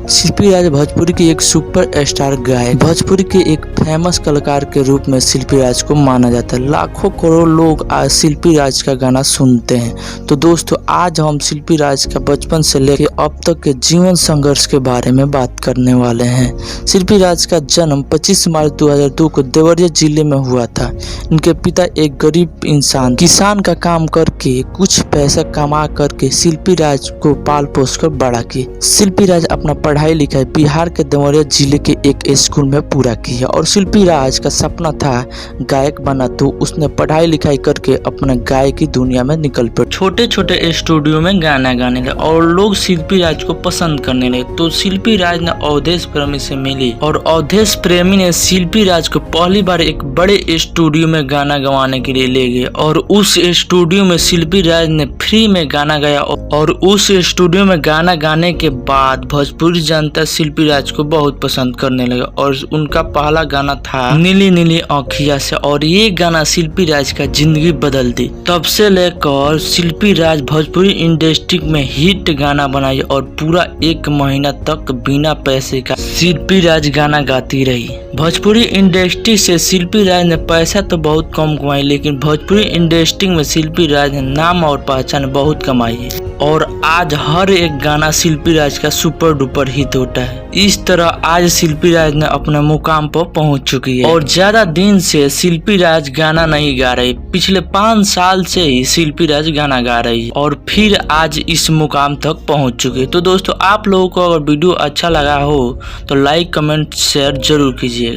शिल्पी राज भोजपुरी की एक super star गायक, भोजपुरी के एक फेमस कलाकार के रूप में शिल्पी राज को माना जाता है। लाखों करोड़ लोग आज शिल्पी राज का गाना सुनते हैं। तो दोस्तों, आज हम शिल्पी राज का बचपन से लेकर अब तक के जीवन संघर्ष के बारे में बात करने वाले हैं। शिल्पी राज का जन्म 25 मार्च 2002 को देवरिया जिले में हुआ था। इनके पिता एक गरीब इंसान किसान का काम करके कुछ पैसा कमा करके शिल्पी राज को पाल पोस कर बड़ा किए। शिल्पी राज अपना पढ़ाई लिखाई बिहार के देवरिया जिले के एक स्कूल में पूरा की है और शिल्पी राज का सपना था गायक बना, तो उसने पढ़ाई लिखाई करके अपने गायकी दुनिया में निकल पड़े। छोटे छोटे स्टूडियो में गाना गाने लगे और लोग शिल्पी राज को पसंद करने लगे। तो शिल्पी राज ने अवधेश प्रेमी से मिली और अवधेश प्रेमी ने शिल्पी राज को पहली बार एक बड़े स्टूडियो में गाना गवाने के लिए ले गए और उस स्टूडियो में शिल्पी राज ने फ्री में गाना गाया और उस स्टूडियो में गाना गाने के बाद भोजपुरी जनता शिल्पी राज को बहुत पसंद करने लगा और उनका पहला गाना था नीली नीली आँखिया से और ये गाना शिल्पी राज का जिंदगी बदल दी। तब से लेकर शिल्पी राज भोजपुरी इंडस्ट्री में हिट गाना बनाई और पूरा 1 महीना तक बिना पैसे का शिल्पी राज गाना गाती रही। भोजपुरी इंडस्ट्री से शिल्पी राज ने पैसा तो बहुत कम कमाई, लेकिन भोजपुरी इंडस्ट्री में शिल्पी राज ने नाम और पहचान बहुत कमाई है और आज हर एक गाना शिल्पी राज का सुपर डुपर हिट होता है। इस तरह आज शिल्पी राज ने अपने मुकाम पर पहुंच चुकी है और ज्यादा दिन से शिल्पी राज गाना नहीं गा रही। पिछले 5 साल से ही शिल्पी राज गाना गा रही है और फिर आज इस मुकाम तक पहुंच चुकी है। तो दोस्तों, आप लोगों को अगर वीडियो अच्छा लगा हो तो लाइक कमेंट शेयर जरूर कीजिए।